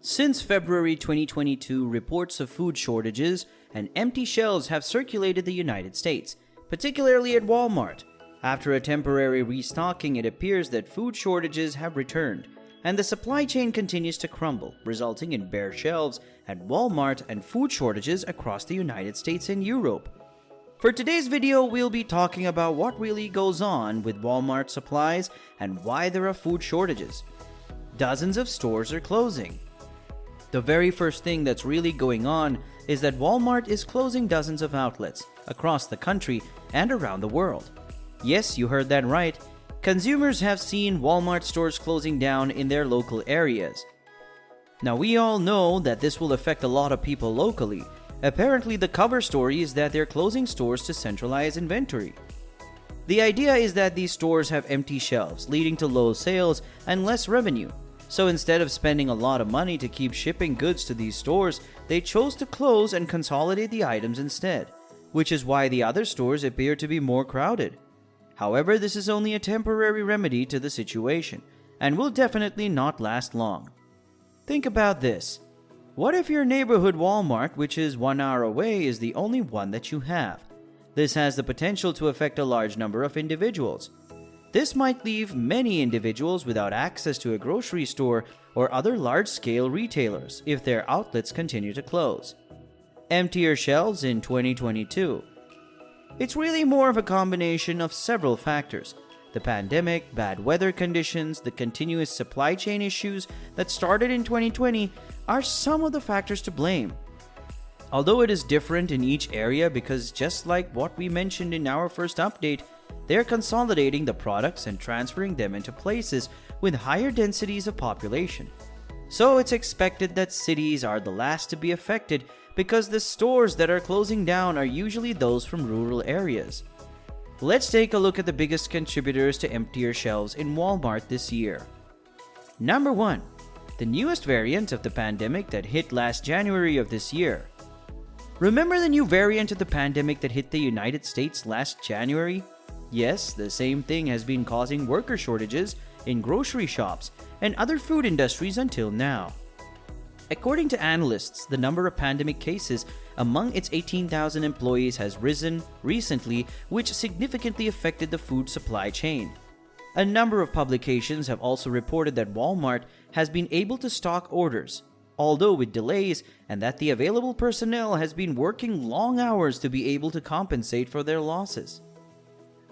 Since February 2022, reports of food shortages and empty shelves have circulated the United States, particularly at Walmart. After a temporary restocking, it appears that food shortages have returned, and the supply chain continues to crumble, resulting in bare shelves at Walmart and food shortages across the United States and Europe. For today's video, we'll be talking about what really goes on with Walmart supplies and why there are food shortages. Dozens of stores are closing. The very first thing that's really going on is that Walmart is closing dozens of outlets across the country and around the world. Yes, you heard that right. Consumers have seen Walmart stores closing down in their local areas. Now, we all know that this will affect a lot of people locally. Apparently, the cover story is that they're closing stores to centralize inventory. The idea is that these stores have empty shelves, leading to low sales and less revenue. So instead of spending a lot of money to keep shipping goods to these stores, they chose to close and consolidate the items instead, which is why the other stores appear to be more crowded. However, this is only a temporary remedy to the situation, and will definitely not last long. Think about this. What if your neighborhood Walmart, which is 1 hour away, is the only one that you have? This has the potential to affect a large number of individuals. This might leave many individuals without access to a grocery store or other large-scale retailers if their outlets continue to close. Emptier shelves in 2022. It's really more of a combination of several factors. The pandemic, bad weather conditions, the continuous supply chain issues that started in 2020 are some of the factors to blame. Although it is different in each area because just like what we mentioned in our first update, they're consolidating the products and transferring them into places with higher densities of population. So it's expected that cities are the last to be affected because the stores that are closing down are usually those from rural areas. Let's take a look at the biggest contributors to emptier shelves in Walmart this year. Number 1. The newest variant of the pandemic that hit last January of this year. Remember the new variant of the pandemic that hit the United States last January? Yes, the same thing has been causing worker shortages in grocery shops and other food industries until now. According to analysts, the number of pandemic cases among its 18,000 employees has risen recently, which significantly affected the food supply chain. A number of publications have also reported that Walmart has been able to stock orders, although with delays, and that the available personnel has been working long hours to be able to compensate for their losses.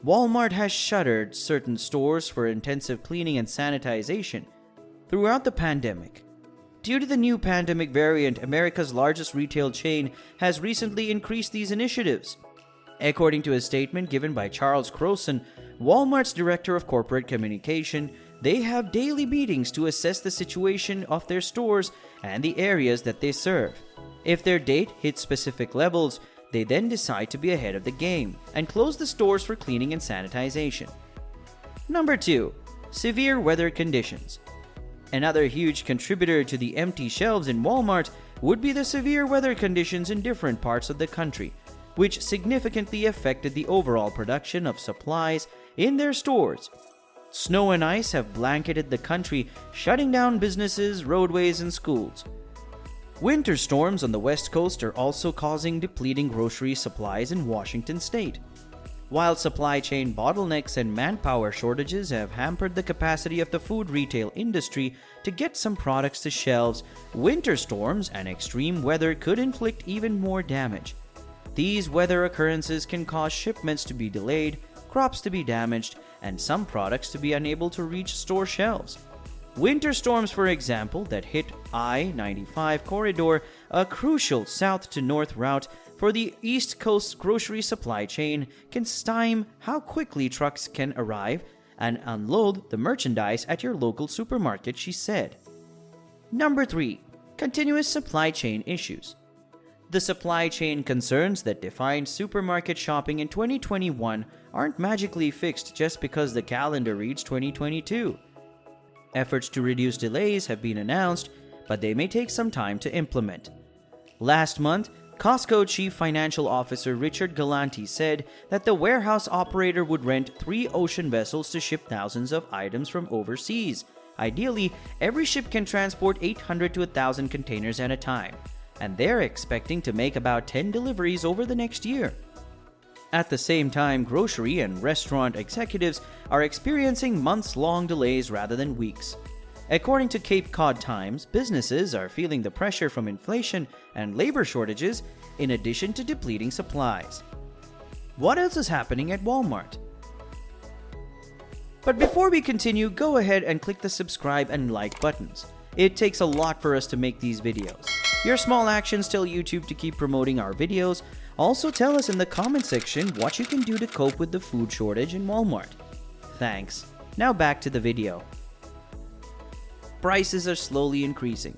Walmart has shuttered certain stores for intensive cleaning and sanitization throughout the pandemic. Due to the new pandemic variant, America's largest retail chain has recently increased these initiatives. According to a statement given by Charles Croson, Walmart's director of corporate communication, they have daily meetings to assess the situation of their stores and the areas that they serve. If their data hits specific levels, they then decide to be ahead of the game and close the stores for cleaning and sanitization. Number 2. Severe weather conditions. Another huge contributor to the empty shelves in Walmart would be the severe weather conditions in different parts of the country, which significantly affected the overall production of supplies in their stores. Snow and ice have blanketed the country, shutting down businesses, roadways, and schools. Winter storms on the West Coast are also causing depleting grocery supplies in Washington state. While supply chain bottlenecks and manpower shortages have hampered the capacity of the food retail industry to get some products to shelves, winter storms and extreme weather could inflict even more damage. These weather occurrences can cause shipments to be delayed, crops to be damaged, and some products to be unable to reach store shelves. Winter storms, for example, that hit I-95 corridor, a crucial south to north route for the East Coast grocery supply chain, can stymie how quickly trucks can arrive and unload the merchandise at your local supermarket, she said. Number 3. Continuous supply chain issues. The supply chain concerns that defined supermarket shopping in 2021 aren't magically fixed just because the calendar reads 2022. Efforts to reduce delays have been announced, but they may take some time to implement. Last month, Costco Chief Financial Officer Richard Galanti said that the warehouse operator would rent 3 ocean vessels to ship thousands of items from overseas, Ideally, every ship can transport 800 to 1,000 containers at a time, and they're expecting to make about 10 deliveries over the next year. At the same time, grocery and restaurant executives are experiencing months-long delays rather than weeks. According to Cape Cod Times, businesses are feeling the pressure from inflation and labor shortages in addition to depleting supplies. What else is happening at Walmart? But before we continue, go ahead and click the subscribe and like buttons. It takes a lot for us to make these videos. Your small actions tell YouTube to keep promoting our videos. Also tell us in the comment section what you can do to cope with the food shortage in Walmart. Thanks. Now back to the video. Prices are slowly increasing.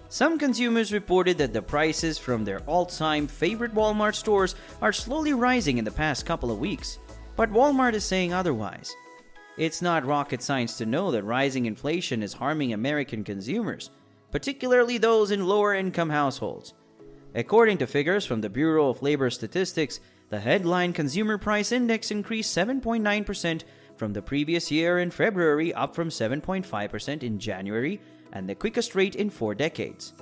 Some consumers reported that the prices from their all-time favorite Walmart stores are slowly rising in the past couple of weeks, but Walmart is saying otherwise. It's not rocket science to know that rising inflation is harming American consumers, particularly those in lower-income households. According to figures from the Bureau of Labor Statistics, the headline Consumer Price Index increased 7.9% from the previous year in February, up from 7.5% in January, and the quickest rate in 4 decades.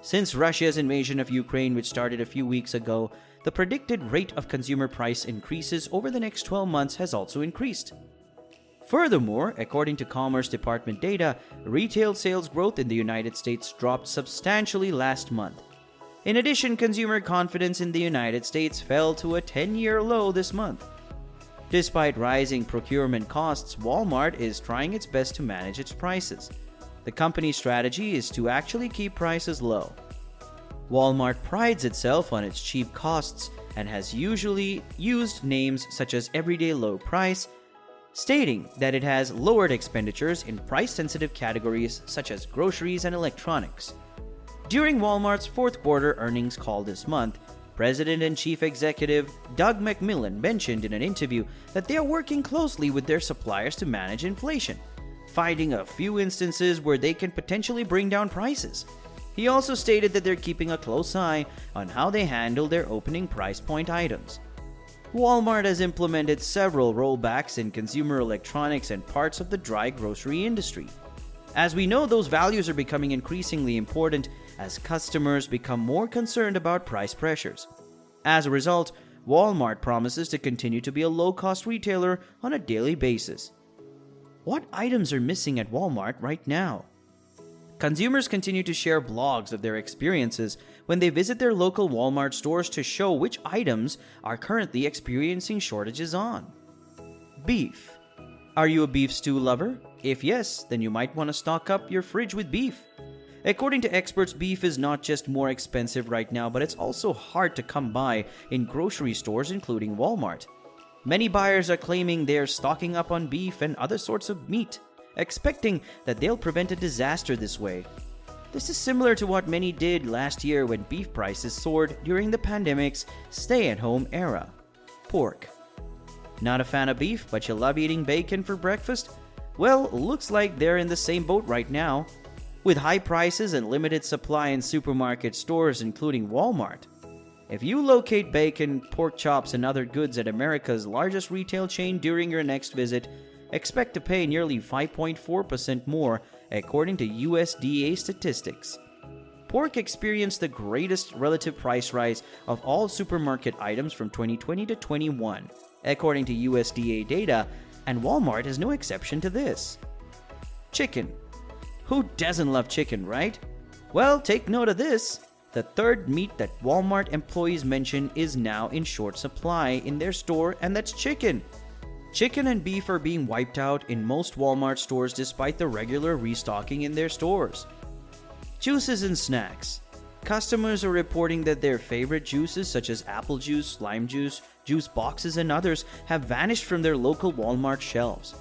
Since Russia's invasion of Ukraine, which started a few weeks ago, the predicted rate of consumer price increases over the next 12 months has also increased. Furthermore, according to Commerce Department data, retail sales growth in the United States dropped substantially last month. In addition, consumer confidence in the United States fell to a 10-year low this month. Despite rising procurement costs, Walmart is trying its best to manage its prices. The company's strategy is to actually keep prices low. Walmart prides itself on its cheap costs and has usually used names such as everyday low price, stating that it has lowered expenditures in price-sensitive categories such as groceries and electronics. During Walmart's fourth quarter earnings call this month, President and Chief Executive Doug McMillon mentioned in an interview that they are working closely with their suppliers to manage inflation, finding a few instances where they can potentially bring down prices. He also stated that they're keeping a close eye on how they handle their opening price point items. Walmart has implemented several rollbacks in consumer electronics and parts of the dry grocery industry. As we know, those values are becoming increasingly important as customers become more concerned about price pressures. As a result, Walmart promises to continue to be a low-cost retailer on a daily basis. What items are missing at Walmart right now? Consumers continue to share blogs of their experiences when they visit their local Walmart stores to show which items are currently experiencing shortages on. Beef. Are you a beef stew lover? If yes, then you might want to stock up your fridge with beef. According to experts, beef is not just more expensive right now, but it's also hard to come by in grocery stores, including Walmart. Many buyers are claiming they're stocking up on beef and other sorts of meat, expecting that they'll prevent a disaster this way. This is similar to what many did last year when beef prices soared during the pandemic's stay-at-home era. Pork. Not a fan of beef, but you love eating bacon for breakfast? Well, looks like they're in the same boat right now. With high prices and limited supply in supermarket stores, including Walmart. If you locate bacon, pork chops, and other goods at America's largest retail chain during your next visit, expect to pay nearly 5.4% more, according to USDA statistics. Pork experienced the greatest relative price rise of all supermarket items from 2020 to 21, according to USDA data, and Walmart is no exception to this. Chicken. Who doesn't love chicken, right? Well, take note of this. The third meat that Walmart employees mention is now in short supply in their store, and that's chicken. Chicken and beef are being wiped out in most Walmart stores despite the regular restocking in their stores. Juices and snacks. Customers are reporting that their favorite juices such as apple juice, lime juice, juice boxes, and others have vanished from their local Walmart shelves.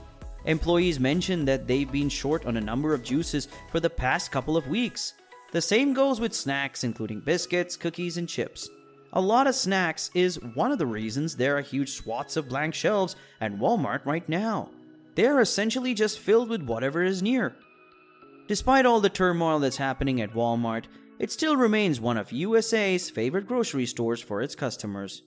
Employees mentioned that they've been short on a number of juices for the past couple of weeks. The same goes with snacks, including biscuits, cookies, and chips. A lot of snacks is one of the reasons there are huge swaths of blank shelves at Walmart right now. They are essentially just filled with whatever is near. Despite all the turmoil that's happening at Walmart, it still remains one of USA's favorite grocery stores for its customers.